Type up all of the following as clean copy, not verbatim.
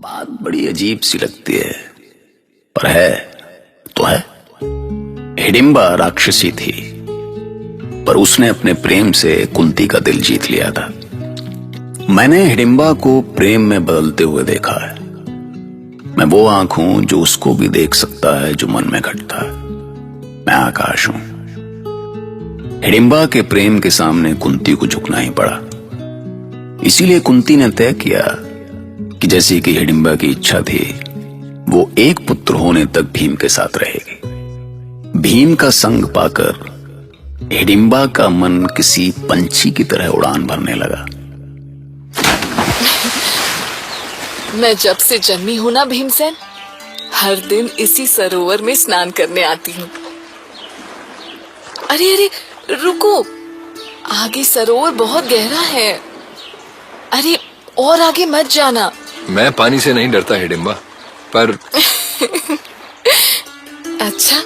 बात बड़ी अजीब सी लगती है, पर है तो है। हिडिंबा राक्षसी थी, पर उसने अपने प्रेम से कुंती का दिल जीत लिया था। मैंने हिडिंबा को प्रेम में बदलते हुए देखा है। मैं वो आंख हूं जो उसको भी देख सकता है जो मन में घटता है। मैं आकाश हूं। हिडिंबा के प्रेम के सामने कुंती को झुकना ही पड़ा। इसीलिए कुंती ने तय किया कि जैसी कि हिडिंबा की इच्छा थी, वो एक पुत्र होने तक भीम के साथ रहेगी। भीम का संग पाकर हिडिंबा का मन किसी पंछी की तरह उड़ान भरने लगा। मैं जब से जन्मी हूं ना भीमसेन, हर दिन इसी सरोवर में स्नान करने आती हूँ। अरे अरे रुको, आगे सरोवर बहुत गहरा है। अरे और आगे मत जाना। मैं पानी से नहीं डरता हिडिंबा, पर अच्छा,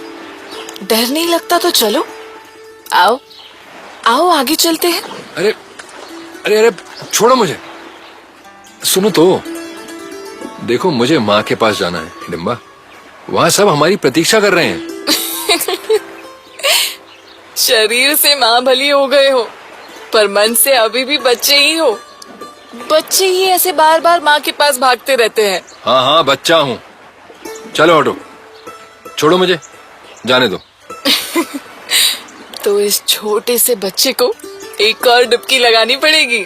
डर नहीं लगता तो चलो, आओ आओ आगे चलते हैं। अरे अरे अरे छोड़ो मुझे। सुनो तो, देखो मुझे माँ के पास जाना है हिडिंबा। वहाँ सब हमारी प्रतीक्षा कर रहे हैं। शरीर से माँ भली हो गए हो, पर मन से अभी भी बच्चे ही हो। बच्चे ही ऐसे बार बार माँ के पास भागते रहते हैं। हाँ हाँ बच्चा हूँ। चलो हटो, छोड़ो मुझे, जाने दो। तो इस छोटे से बच्चे को एक और डुबकी लगानी पड़ेगी।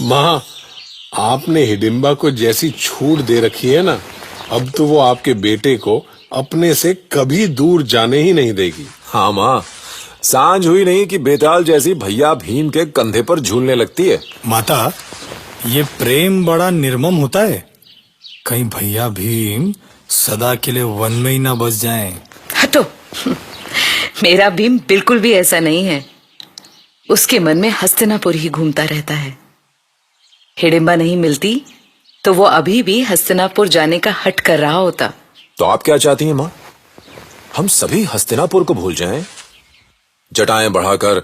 माँ, आपने हिडिंबा को जैसी छूट दे रखी है ना, अब तो वो आपके बेटे को अपने से कभी दूर जाने ही नहीं देगी। हाँ माँ, सांझ हुई नहीं कि बेताल जैसी भैया भीम के कंधे पर झूलने लगती है। माता, ये प्रेम बड़ा निर्मम होता है। कहीं भैया भीम सदा के लिए वन में ही ना बस जाएं। हटो। मेरा भीम बिल्कुल भी ऐसा नहीं है। उसके मन में हस्तिनापुर ही घूमता रहता है। हिडिंबा नहीं मिलती तो वो अभी भी हस्तिनापुर जाने का हट कर रहा होता। तो आप क्या चाहती हैं माँ? हम सभी हस्तिनापुर को भूल जाएं, जटाएं बढ़ाकर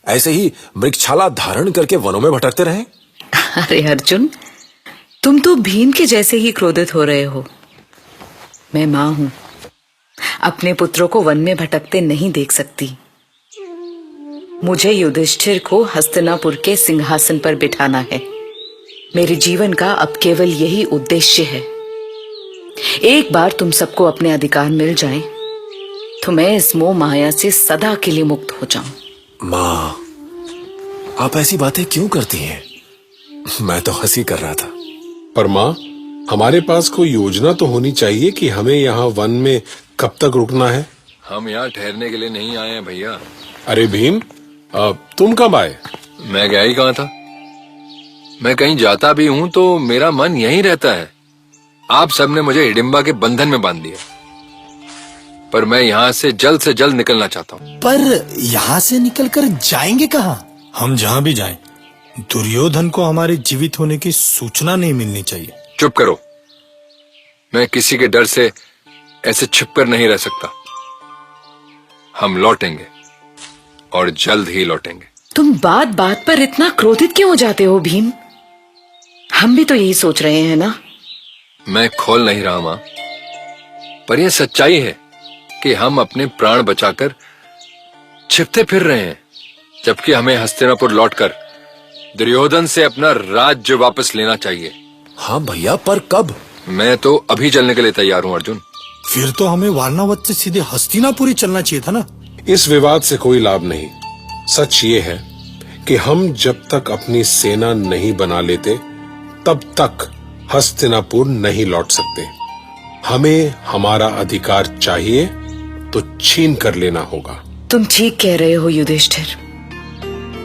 ऐसे ही मृगछाला धारण करके वनों में भटकते रहें? अरे अर्जुन, तुम तो भीम के जैसे ही क्रोधित हो रहे हो। मैं माँ हूं, अपने पुत्रों को वन में भटकते नहीं देख सकती। मुझे युधिष्ठिर को हस्तिनापुर के सिंहासन पर बिठाना है। मेरे जीवन का अब केवल यही उद्देश्य है। एक बार तुम सबको अपने अधिकार मिल जाएं, तो मैं इस मोह माया से सदा के लिए मुक्त हो जाऊं। माँ, आप ऐसी बातें क्यों करती हैं? मैं तो हंसी कर रहा था। पर माँ, हमारे पास कोई योजना तो होनी चाहिए कि हमें यहाँ वन में कब तक रुकना है। हम यहाँ ठहरने के लिए नहीं आए हैं भैया। अरे भीम, तुम कब आए? मैं गया ही कहाँ था। मैं कहीं जाता भी हूँ तो मेरा मन यहीं रहता है। आप सबने मुझे हिडिंबा के बंधन में बांध दिया, पर मैं यहाँ से जल्द निकलना चाहता हूँ। पर यहाँ से निकलकर जाएंगे कहाँ? हम जहाँ भी जाएं, दुर्योधन को हमारे जीवित होने की सूचना नहीं मिलनी चाहिए। चुप करो। मैं किसी के डर से ऐसे छिप कर नहीं रह सकता। हम लौटेंगे और जल्द ही लौटेंगे। तुम बात बात पर इतना क्रोधित क्यों हो जाते हो भीम? हम भी तो यही सोच रहे हैं ना। मैं खोल नहीं रहा माँ, पर यह सच्चाई है कि हम अपने प्राण बचाकर छिपते फिर रहे हैं, जबकि हमें हस्तिनापुर लौटकर दुर्योधन से अपना राज्य वापस लेना चाहिए। हाँ भैया, पर कब? मैं तो अभी चलने के लिए तैयार हूँ अर्जुन। फिर तो हमें वारणावत से सीधे हस्तिनापुर ही चलना चाहिए था ना। इस विवाद से कोई लाभ नहीं। सच ये है कि हम जब तक अपनी सेना नहीं बना लेते, तब तक हस्तिनापुर नहीं लौट सकते। हमें हमारा अधिकार चाहिए तो छीन कर लेना होगा। तुम ठीक कह रहे हो युधिष्ठिर।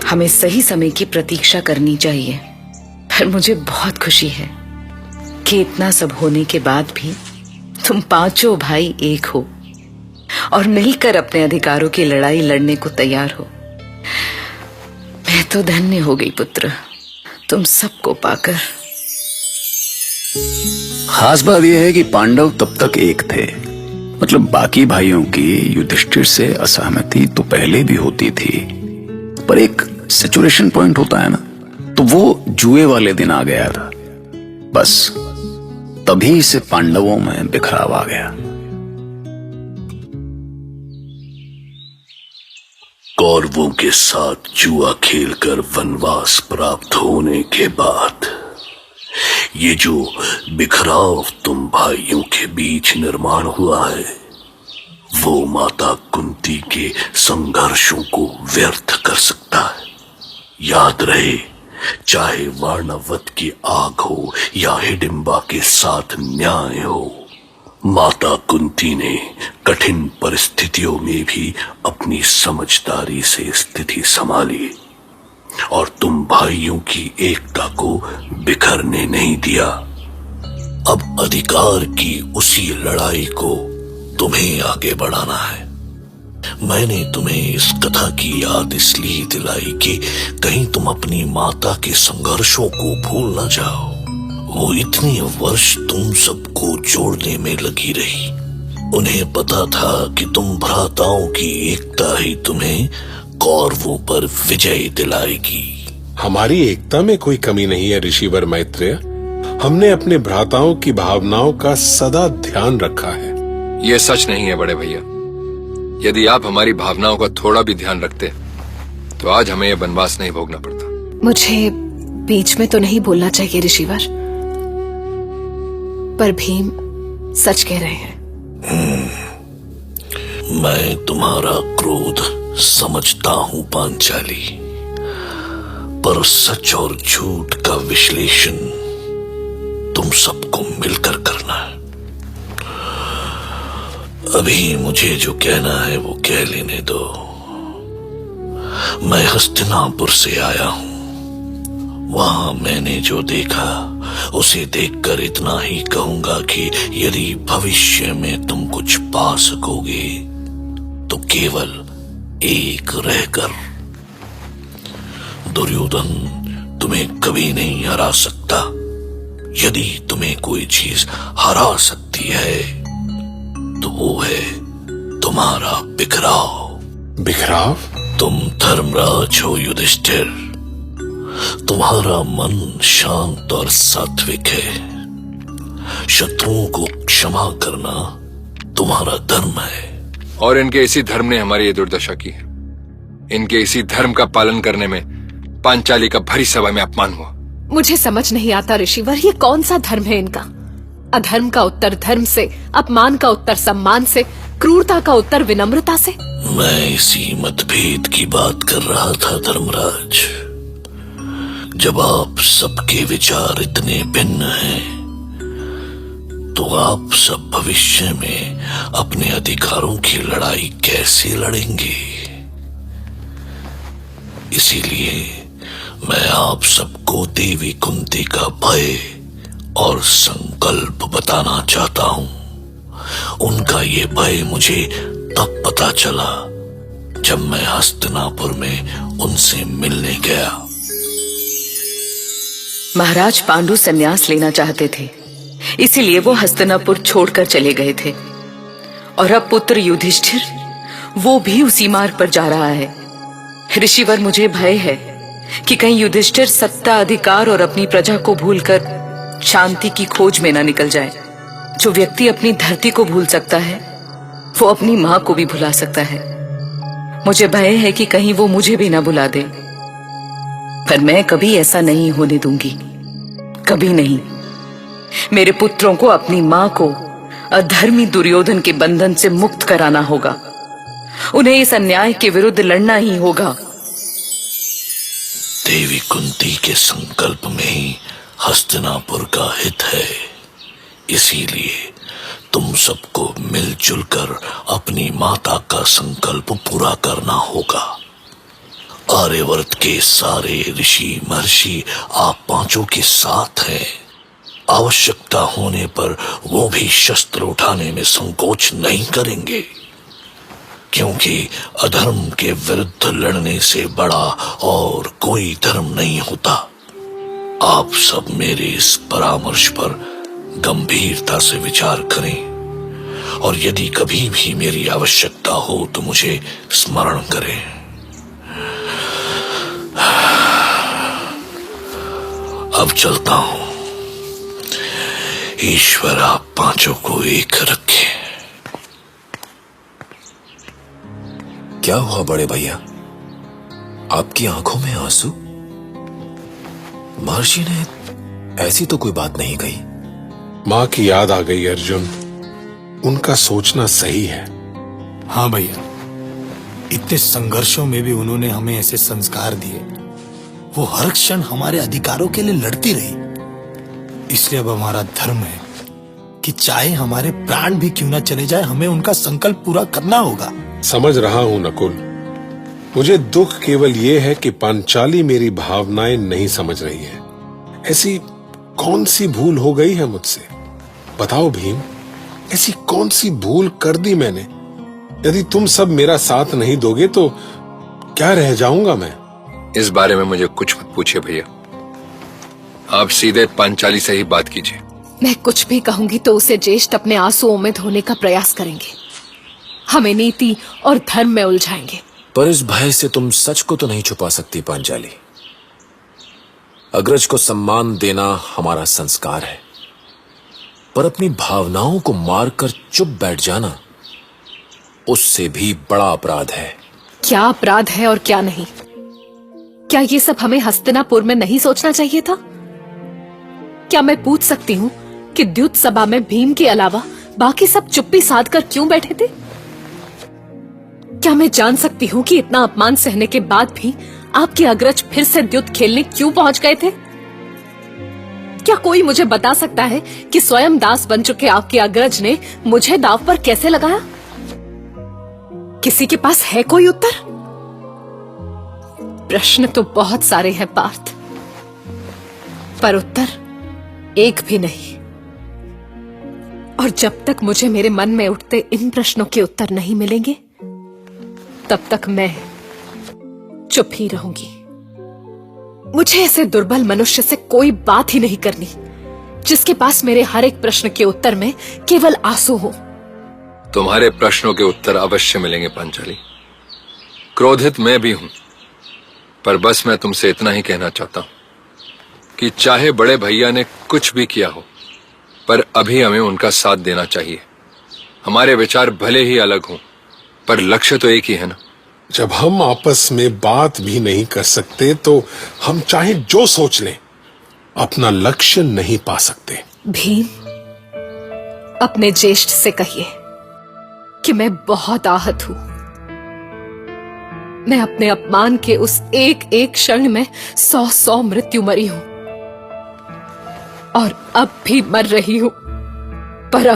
हमें सही समय की प्रतीक्षा करनी चाहिए। पर मुझे बहुत खुशी है कि इतना सब होने के बाद भी तुम पांचों भाई एक हो और मिलकर अपने अधिकारों की लड़ाई लड़ने को तैयार हो। मैं तो धन्य हो गई पुत्र, तुम सबको पाकर। खास बात यह है कि पांडव तब तक एक थे। मतलब बाकी भाइयों की युधिष्ठिर से असहमति तो पहले भी होती थी, पर एक सैचुरेशन पॉइंट होता है ना, तो तो वो जुए वाले दिन आ गया था। बस तभी से पांडवों में बिखराव आ गया। कौरवों के साथ जुआ खेलकर वनवास प्राप्त होने के बाद ये जो बिखराव तुम भाइयों के बीच निर्माण हुआ है, वो माता कुंती के संघर्षों को व्यर्थ कर सकता है। याद रहे, चाहे वार्णवत की आग हो या हिडिंबा के साथ न्याय हो, माता कुंती ने कठिन परिस्थितियों में भी अपनी समझदारी से स्थिति संभाली और तुम भाइयों की एकता को बिखरने नहीं दिया। अब अधिकार की उसी लड़ाई को तुम्हें आगे बढ़ाना है। मैंने तुम्हें इस कथा की याद इसलिए दिलाई कि कहीं तुम अपनी माता के संघर्षों को भूल न जाओ। वो इतने वर्ष तुम सबको जोड़ने में लगी रही। उन्हें पता था कि तुम भ्राताओं की एकता ही तुम्हें कौरवों पर विजय दिलाएगी। हमारी एकता में कोई कमी नहीं है ऋषिवर मैत्रेय। हमने अपने भ्राताओं की भावनाओं का सदा ध्यान रखा है। ये सच नहीं है बड़े भैया। यदि आप हमारी भावनाओं का थोड़ा भी ध्यान रखते तो आज हमें यह वनवास नहीं भोगना पड़ता। मुझे बीच में तो नहीं बोलना चाहिए ऋषिवर, पर भीम सच कह रहे हैं। मैं तुम्हारा क्रोध समझता हूं पांचाली, पर सच और झूठ का विश्लेषण तुम सबको मिलकर करना है। अभी मुझे जो कहना है वो कह लेने दो। मैं हस्तिनापुर से आया हूं। वहां मैंने जो देखा उसे देखकर इतना ही कहूंगा कि यदि भविष्य में तुम कुछ पा सकोगे तो केवल एक रहकर। दुर्योधन तुम्हें कभी नहीं हरा सकता। यदि तुम्हें कोई चीज हरा सकती है तो वो है तुम्हारा बिखराव। बिखराव? तुम धर्मराज हो युधिष्ठिर। तुम्हारा मन शांत और सात्विक है। शत्रुओं को क्षमा करना तुम्हारा धर्म है। और इनके इसी धर्म ने हमारी ये दुर्दशा की है। इनके इसी धर्म का पालन करने में पांचाली का भरी सभा में अपमान हुआ। मुझे समझ नहीं आता ऋषिवर, ये कौन सा धर्म है इनका? अधर्म का उत्तर धर्म से, अपमान का उत्तर सम्मान से, क्रूरता का उत्तर विनम्रता से। मैं इसी मतभेद की बात कर रहा था धर्मराज। जब आप सबके विचार इतने भिन्न हैं तो आप सब भविष्य में अपने अधिकारों की लड़ाई कैसे लड़ेंगे? इसीलिए मैं आप सबको देवी कुंती का भय और संकल्प बताना चाहता हूं। उनका ये भय मुझे तब पता चला जब मैं हस्तिनापुर में उनसे मिलने गया। महाराज पांडु संन्यास लेना चाहते थे, इसीलिए वो हस्तिनापुर छोड़कर चले गए थे। और अब पुत्र युधिष्ठिर वो भी उसी मार्ग पर जा रहा है। ऋषिवर, मुझे भय है कि कहीं युधिष्ठिर सत्ता, अधिकार और अपनी प्रजा को भूलकर शांति की खोज में ना निकल जाए। जो व्यक्ति अपनी धरती को भूल सकता है वो अपनी मां को भी भुला सकता है। मुझे भय है कि कहीं वो मुझे भी ना भुला दे, पर मैं कभी ऐसा नहीं होने दूंगी, कभी नहीं। मेरे पुत्रों को अपनी मां को अधर्मी दुर्योधन के बंधन से मुक्त कराना होगा। उन्हें इस अन्याय के विरुद्ध लड़ना ही होगा। देवी कुंती के संकल्प में ही हस्तिनापुर का हित है। इसीलिए तुम सबको मिलजुल कर अपनी माता का संकल्प पूरा करना होगा। आर्यवर्त के सारे ऋषि महर्षि आप पांचों के साथ हैं। आवश्यकता होने पर वो भी शस्त्र उठाने में संकोच नहीं करेंगे, क्योंकि अधर्म के विरुद्ध लड़ने से बड़ा और कोई धर्म नहीं होता। आप सब मेरे इस परामर्श पर गंभीरता से विचार करें और यदि कभी भी मेरी आवश्यकता हो तो मुझे स्मरण करें। अब चलता हूं। ईश्वर आप पांचों को एक रखे। क्या हुआ बड़े भैया, आपकी आंखों में आंसू? महर्षि ने ऐसी तो कोई बात नहीं कही। माँ की याद आ गई अर्जुन। उनका सोचना सही है। हाँ भैया, इतने संघर्षों में भी उन्होंने हमें ऐसे संस्कार दिए। वो हर क्षण हमारे अधिकारों के लिए लड़ती रही। इसलिए अब हमारा धर्म है कि चाहे हमारे प्राण भी क्यों ना चले जाए, हमें उनका संकल्प पूरा करना होगा। समझ रहा हूं नकुल। मुझे दुख केवल ये है कि पांचाली मेरी भावनाएं नहीं समझ रही है। ऐसी कौन सी भूल हो गई है मुझसे? बताओ भीम, ऐसी कौन सी भूल कर दी मैंने? यदि तुम सब मेरा साथ नहीं दोगे तो क्या रह जाऊंगा मैं? इस बारे में मुझे कुछ मत पूछिए भैया, आप सीधे पांचाली से ही बात कीजिए। मैं कुछ भी कहूंगी तो उसे ज्येष्ठ अपने आंसुओं में धोने का प्रयास करेंगे, हमें नीति और धर्म में उलझाएंगे। पर इस भय से तुम सच को तो नहीं छुपा सकती पांचाली। अग्रज को सम्मान देना हमारा संस्कार है, पर अपनी भावनाओं को मारकर चुप बैठ जाना उससे भी बड़ा अपराध है। क्या अपराध है और क्या नहीं? क्या ये सब हमें हस्तिनापुर में नहीं सोचना चाहिए था? क्या मैं पूछ सकती हूँ कि द्युत सभा में भीम के अलावा बाकी सब चुप्पी साध कर क्यों बैठे थे? क्या मैं जान सकती हूँ कि इतना अपमान सहने के बाद भी आपके अग्रज फिर से द्युत खेलने क्यों पहुंच गए थे? क्या कोई मुझे बता सकता है कि स्वयं दास बन चुके आपके अग्रज ने मुझे दाव पर कैसे लगाया? किसी के पास है कोई उत्तर? प्रश्न तो बहुत सारे हैं पार्थ, पर उत्तर एक भी नहीं। और जब तक मुझे मेरे मन में उठते इन प्रश्नों के उत्तर नहीं मिलेंगे, तब तक मैं चुप ही रहूंगी। मुझे ऐसे दुर्बल मनुष्य से कोई बात ही नहीं करनी जिसके पास मेरे हर एक प्रश्न के उत्तर में केवल आंसू हो। तुम्हारे प्रश्नों के उत्तर अवश्य मिलेंगे पांचाली। क्रोधित मैं भी हूं, पर बस मैं तुमसे इतना ही कहना चाहता हूं कि चाहे बड़े भैया ने कुछ भी किया हो, पर अभी हमें उनका साथ देना चाहिए। हमारे विचार भले ही अलग हों, पर लक्ष्य तो एक ही है ना। जब हम आपस में बात भी नहीं कर सकते तो हम चाहे जो सोच लें, अपना लक्ष्य नहीं पा सकते। भीम, अपने ज्येष्ठ से कहिए कि मैं बहुत आहत हूं। मैं अपने अपमान के उस एक एक क्षण में 100 मृत्यु मरी हूं और अब भी मर रही हूं। पर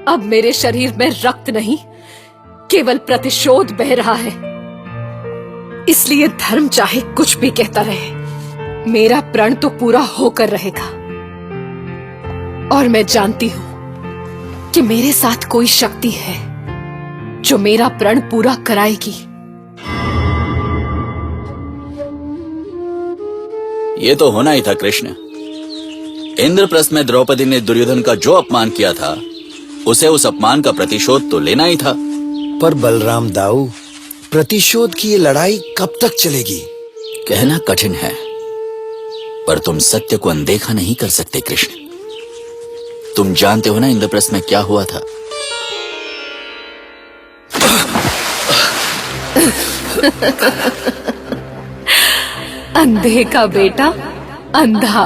अब मेरे शरीर में रक्त नहीं, केवल प्रतिशोध बह रहा है। इसलिए धर्म चाहे कुछ भी कहता रहे, मेरा प्रण तो पूरा होकर रहेगा। और मैं जानती हूं कि मेरे साथ कोई शक्ति है जो मेरा प्रण पूरा कराएगी। ये तो होना ही था कृष्ण। इंद्रप्रस्थ में द्रौपदी ने दुर्योधन का जो अपमान किया था, उसे उस अपमान का प्रतिशोध तो लेना ही था। पर बलराम दाऊ, प्रतिशोध की ये लड़ाई कब तक चलेगी? कहना कठिन है, पर तुम सत्य को अनदेखा नहीं कर सकते कृष्ण। तुम जानते हो ना इंद्रप्रस्थ में क्या हुआ था? अंधे का बेटा अंधा।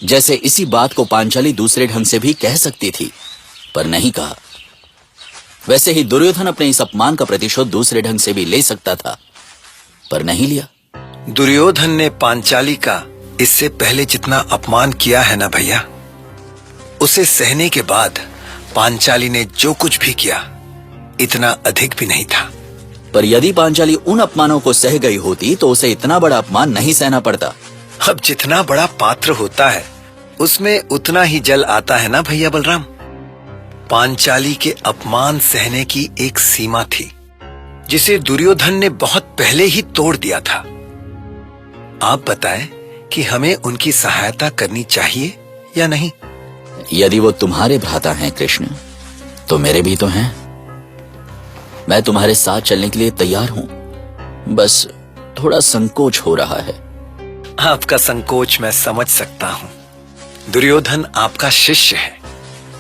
जैसे इसी बात को पांचाली दूसरे ढंग से भी कह सकती थी, पर नहीं कहा। वैसे ही दुर्योधन अपने इस अपमान का प्रतिशोध दूसरे ढंग से भी ले सकता था, पर नहीं लिया। दुर्योधन ने पांचाली का इससे पहले जितना अपमान किया है ना भैया, उसे सहने के बाद पांचाली ने जो कुछ भी किया, इतना अधिक भी नहीं था। पर यदि पांचाली उन अपमानों को सह गई होती तो उसे इतना बड़ा अपमान नहीं सहना पड़ता। अब जितना बड़ा पात्र होता है, उसमें उतना ही जल आता है ना भैया बलराम। पांचाली के अपमान सहने की एक सीमा थी, जिसे दुर्योधन ने बहुत पहले ही तोड़ दिया था। आप बताएं कि हमें उनकी सहायता करनी चाहिए या नहीं? यदि वो तुम्हारे भ्राता हैं कृष्ण, तो मेरे भी तो हैं। मैं तुम्हारे साथ चलने के लिए तैयार हूं, बस थोड़ा संकोच हो रहा है। आपका संकोच मैं समझ सकता हूँ। दुर्योधन आपका शिष्य है,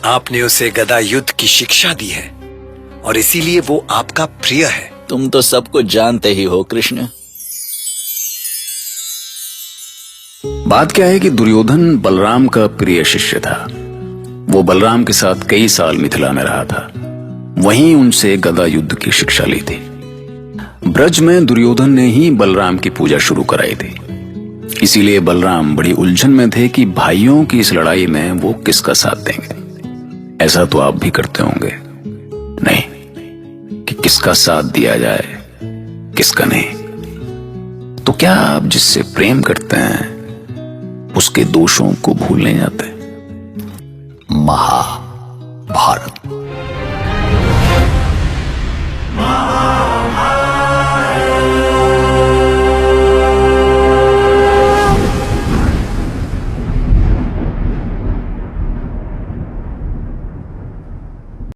आपने उसे गदा युद्ध की शिक्षा दी है और इसीलिए वो आपका प्रिय है। तुम तो सब कुछ जानते ही हो कृष्ण। बात क्या है कि दुर्योधन बलराम का प्रिय शिष्य था। वो बलराम के साथ कई साल मिथिला में रहा था, वहीं उनसे गदा युद्ध की शिक्षा ली थी। ब्रज में दुर्योधन ने ही बलराम की पूजा शुरू कराई थी, इसीलिए बलराम बड़ी उलझन में थे कि भाइयों की इस लड़ाई में वो किसका साथ देंगे। ऐसा तो आप भी करते होंगे, नहीं कि किसका साथ दिया जाए किसका नहीं। तो क्या आप जिससे प्रेम करते हैं उसके दोषों को भूलने जाते? महा